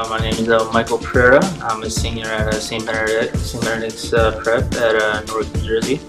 My name is Michael Pereira. I'm a senior at St. Benedict's Prep at Newark, New Jersey.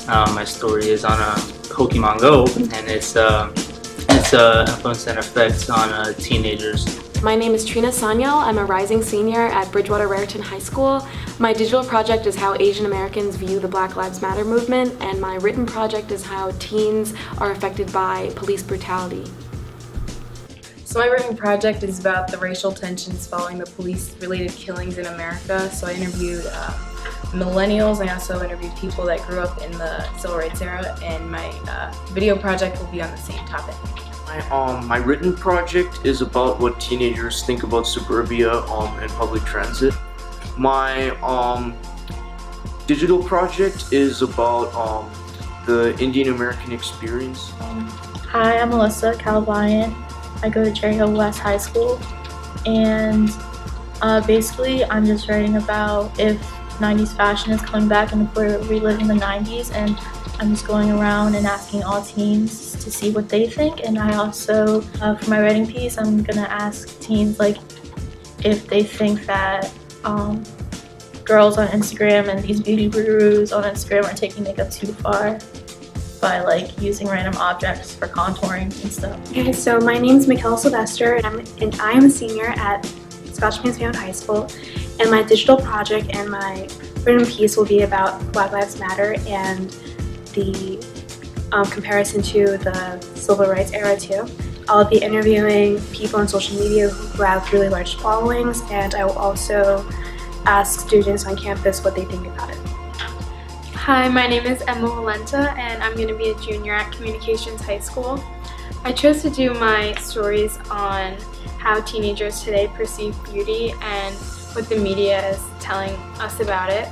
My story is on Pokemon Go and its influence and effects on teenagers. My name is Trina Sanyal. I'm a rising senior at Bridgewater Raritan High School. My digital project is how Asian Americans view the Black Lives Matter movement, and my written project is how teens are affected by police brutality. So my written project is about the racial tensions following the police-related killings in America. So I interviewed millennials, and I also interviewed people that grew up in the civil rights era, and my video project will be on the same topic. My written project is about what teenagers think about suburbia and public transit. My digital project is about the Indian American experience. Hi, I'm Alyssa Calvian. I go to Cherry Hill West High School, and basically I'm just writing about if 90s fashion is coming back and if we're reliving the 90s, and I'm just going around and asking all teens to see what they think. And I also, for my writing piece, I'm gonna ask teens like if they think that girls on Instagram and these beauty gurus on Instagram are taking makeup too far by like using random objects for contouring and stuff. Okay, so my name is Michaela Sylvester, and I am a senior at Scotch Mansfield High School, and my digital project and my written piece will be about Black Lives Matter and the comparison to the civil rights era too. I'll be interviewing people on social media who have really large followings, and I will also ask students on campus what they think about it. Hi, my name is Emma Valenta, and I'm going to be a junior at Communications High School. I chose to do my stories on how teenagers today perceive beauty and what the media is telling us about it.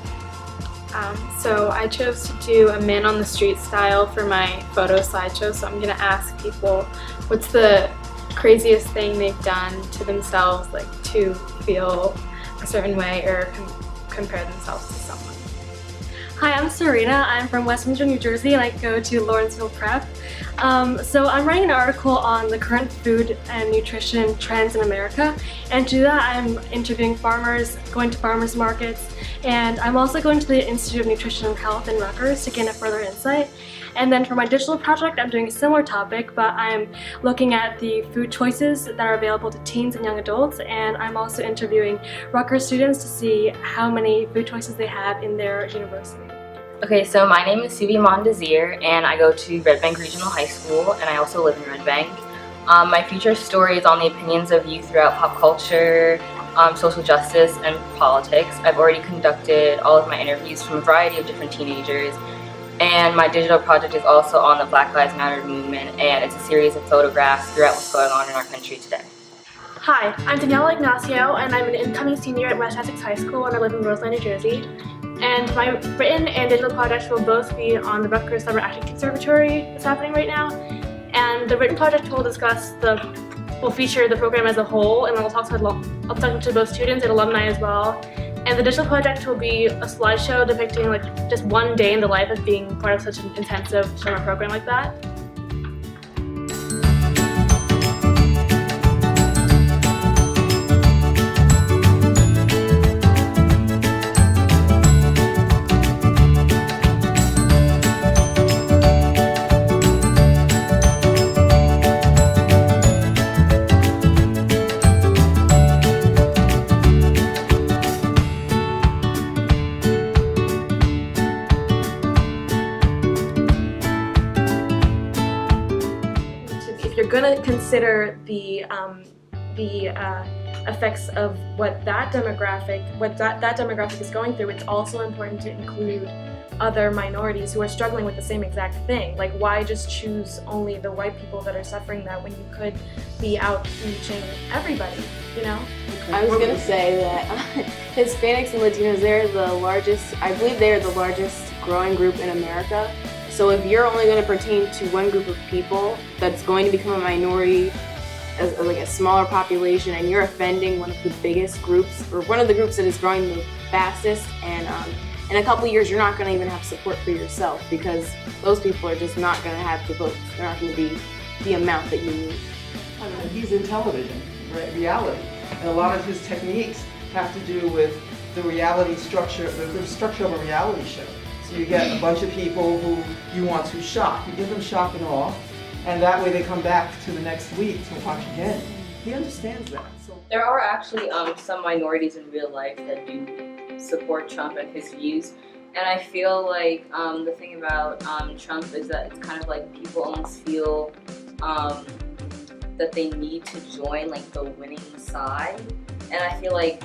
So I chose to do a man on the street style for my photo slideshow, so I'm going to ask people what's the craziest thing they've done to themselves, like to feel a certain way or compare themselves to someone. Hi, I'm Serena. I'm from Westminster, New Jersey, and I go to Lawrenceville Prep. So I'm writing an article on the current food and nutrition trends in America, and to do that I'm interviewing farmers, going to farmers markets, and I'm also going to the Institute of Nutrition and Health in Rutgers to gain a further insight. And then for my digital project, I'm doing a similar topic, but I'm looking at the food choices that are available to teens and young adults, and I'm also interviewing Rutgers students to see how many food choices they have in their university. Okay, so my name is Suvi Mondesir, and I go to Red Bank Regional High School, and I also live in Red Bank. My feature story is on the opinions of youth throughout pop culture, social justice, and politics. I've already conducted all of my interviews from a variety of different teenagers, and my digital project is also on the Black Lives Matter movement, and it's a series of photographs throughout what's going on in our country today. Hi, I'm Daniela Ignacio, and I'm an incoming senior at West Essex High School, and I live in Roseland, New Jersey. And my written and digital projects will both be on the Rutgers Summer Acting Conservatory that's happening right now. And the written project will feature the program as a whole, and I'll talk to both students and alumni as well. And the digital project will be a slideshow depicting like just one day in the life of being part of such an intensive summer program like that. If you're going to consider the effects of what that demographic is going through, it's also important to include other minorities who are struggling with the same exact thing. Like, why just choose only the white people that are suffering that when you could be outreaching everybody, you know? I was gonna say that Hispanics and Latinos, I believe they're the largest growing group in America. So if you're only going to pertain to one group of people that's going to become a minority, as like a smaller population, and you're offending one of the biggest groups, or one of the groups that is growing the fastest, and in a couple of years you're not going to even have support for yourself, because those people are just not going to have the votes. They're not going to be the amount that you need. He's in television, reality. And a lot of his techniques have to do with the reality structure, the structure of a reality show. So you get a bunch of people who you want to shock. You give them shock and awe, and that way they come back to the next week to watch again. He understands that. So There are actually some minorities in real life that do support Trump and his views. And I feel like the thing about Trump is that it's kind of like people almost feel that they need to join like the winning side. And I feel like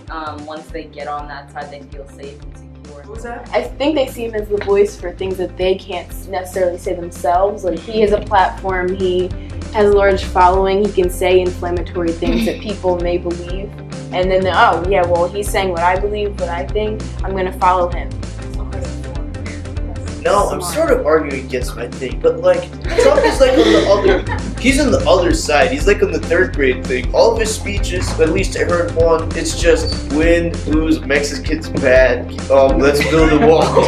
once they get on that side, they feel safe and secure. what was that? I think they see him as the voice for things that they can't necessarily say themselves. Like, he has a platform, he has a large following, he can say inflammatory things that people may believe. And then, oh yeah, well, he's saying what I believe, what I think, I'm going to follow him. No, I'm sort of arguing against my thing, but like, Trump is like on the other, he's on the other side, he's like on the third grade thing. All of his speeches, at least I heard one, it's just win, lose, Mexicans bad, let's build a wall.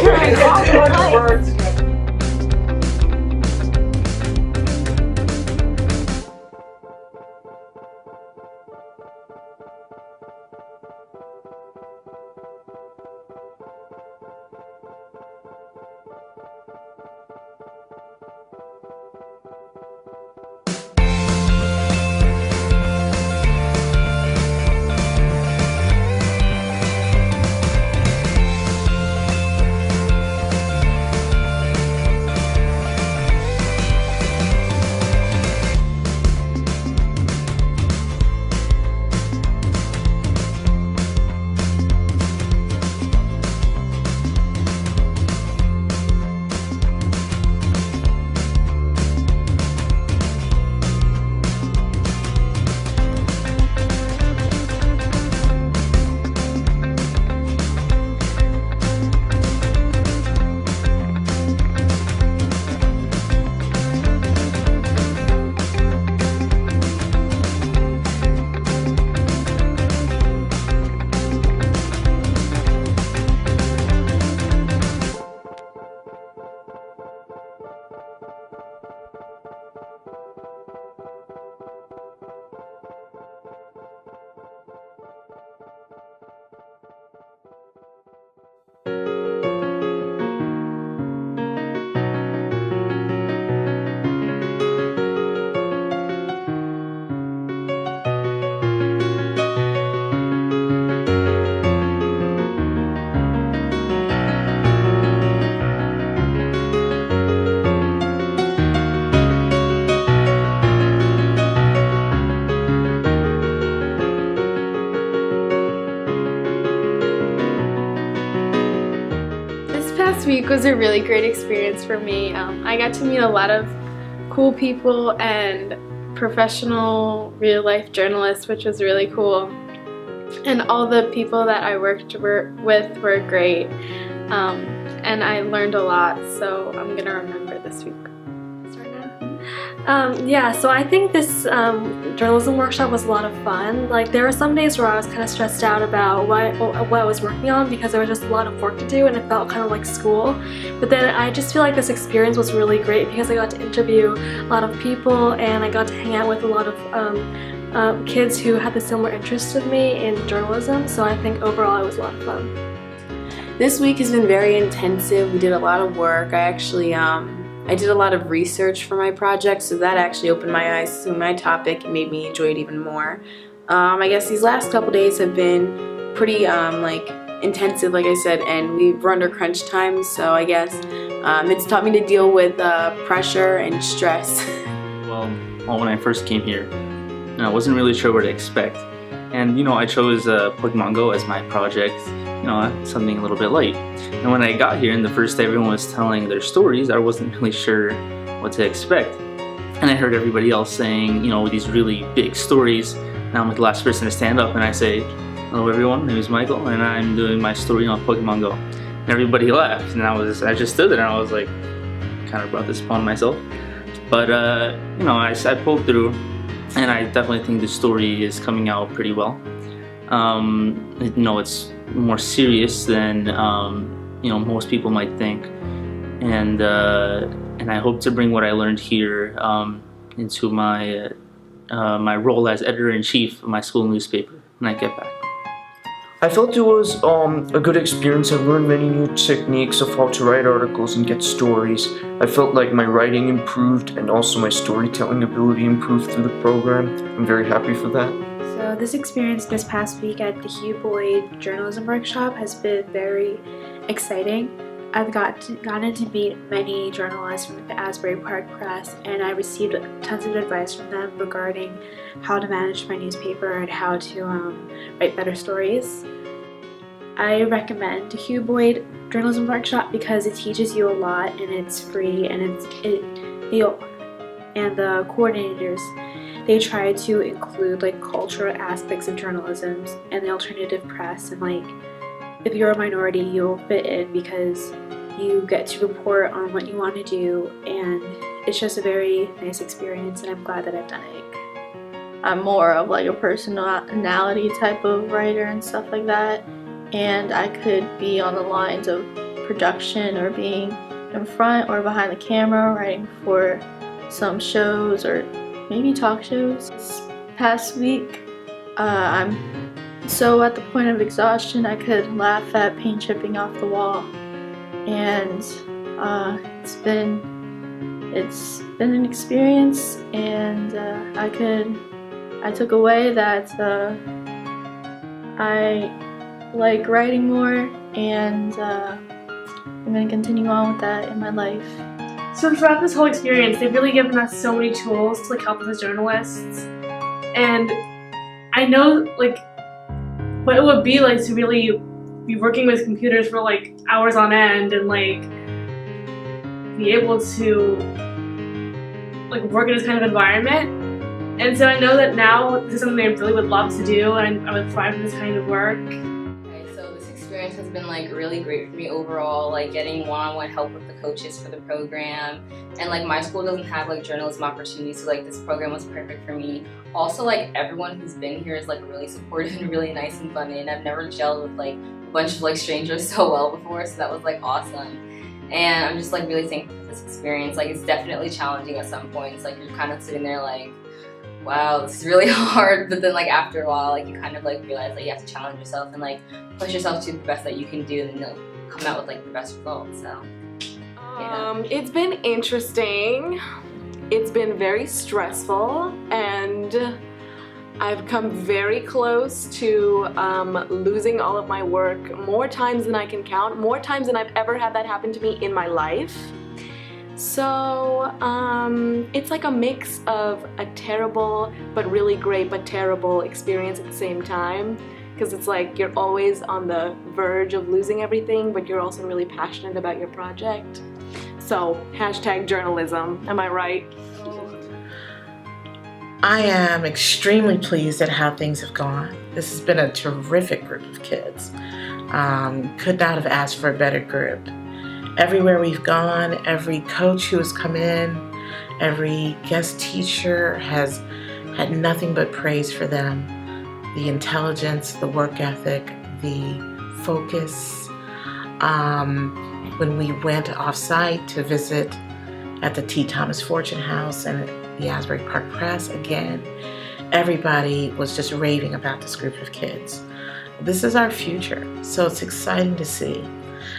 This week was a really great experience for me. I got to meet a lot of cool people and professional real-life journalists, which was really cool. And all the people that I worked with were great. And I learned a lot, so I'm gonna remember this week. Yeah, so I think this journalism workshop was a lot of fun. Like, there were some days where I was kind of stressed out about what I was working on because there was just a lot of work to do and it felt kind of like school. But then I just feel like this experience was really great because I got to interview a lot of people and I got to hang out with a lot of kids who had the similar interest of me in journalism. So I think overall it was a lot of fun. This week has been very intensive. We did a lot of work. I did a lot of research for my project, so that actually opened my eyes to my topic and made me enjoy it even more. I guess these last couple days have been pretty intensive, like I said, and we're under crunch time, so I guess it's taught me to deal with pressure and stress. Well, when I first came here, I wasn't really sure what to expect. And, I chose Pokemon Go as my project, something a little bit light. And when I got here and the first day everyone was telling their stories, I wasn't really sure what to expect. And I heard everybody else saying, these really big stories. And I'm like the last person to stand up and I say, hello everyone, my name is Michael and I'm doing my story on Pokemon Go. And everybody laughed and I just stood there and I was like, kind of brought this upon myself. But, I pulled through and I definitely think the story is coming out pretty well. It's more serious than most people might think, and I hope to bring what I learned here into my role as editor-in-chief of my school newspaper. when I get back. I felt it was a good experience. I learned many new techniques of how to write articles and get stories. I felt like my writing improved and also my storytelling ability improved through the program. I'm very happy for that. So this experience this past week at the Hugh Boyd Journalism Workshop has been very exciting. I've gotten to meet many journalists from the Asbury Park Press, and I received tons of advice from them regarding how to manage my newspaper and how to write better stories. I recommend the Hugh Boyd Journalism Workshop because it teaches you a lot and it's free, and and the coordinators, they try to include like cultural aspects of journalism and the alternative press, and like if you're a minority, you'll fit in because you get to report on what you want to do, and it's just a very nice experience, and I'm glad that I've done it. I'm more of like a personality type of writer and stuff like that, and I could be on the lines of production or being in front or behind the camera writing for some shows or maybe talk shows. This past week, I'm so at the point of exhaustion I could laugh at paint chipping off the wall, and it's been an experience, and I took away that I like writing more, and I'm going to continue on with that in my life. So throughout this whole experience, they've really given us so many tools to like help us as journalists, and I know like what it would be like to really be working with computers for like hours on end and like be able to like work in this kind of environment. And so I know that now this is something I really would love to do, and I would thrive in this kind of work. Okay, so this experience has been like really great for me overall, like getting one-on-one help with the coaches for the program, and like my school doesn't have like journalism opportunities, so like this program was perfect for me. Also, like everyone who's been here is like really supportive and really nice and funny, and I've never gelled with like a bunch of like strangers so well before, so that was like awesome. And I'm just like really thankful for this experience. Like it's definitely challenging at some points, like you're kind of sitting there like, wow, this is really hard, but then like after a while, like you kind of like realize like you have to challenge yourself and like push yourself to the best that you can do, and you'll come out with like the best results. So yeah. It's been interesting. It's been very stressful, and I've come very close to losing all of my work more times than I can count, more times than I've ever had that happen to me in my life. So it's like a mix of a terrible but really great but terrible experience at the same time, because it's like you're always on the verge of losing everything, but you're also really passionate about your project. So #journalism, am I right? I am extremely pleased at how things have gone. This has been a terrific group of kids. Could not have asked for a better group. Everywhere we've gone, every coach who has come in, every guest teacher has had nothing but praise for them. The intelligence, the work ethic, the focus. When we went off-site to visit at the T. Thomas Fortune House and the Asbury Park Press, again, everybody was just raving about this group of kids. This is our future, so it's exciting to see.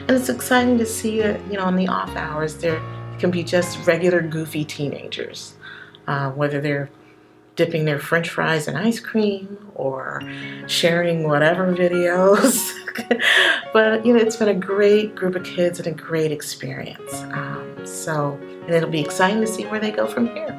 And it's exciting to see that, you know, in the off hours, there can be just regular goofy teenagers, whether they're dipping their French fries in ice cream or sharing whatever videos. But, you know, it's been a great group of kids and a great experience. And it'll be exciting to see where they go from here.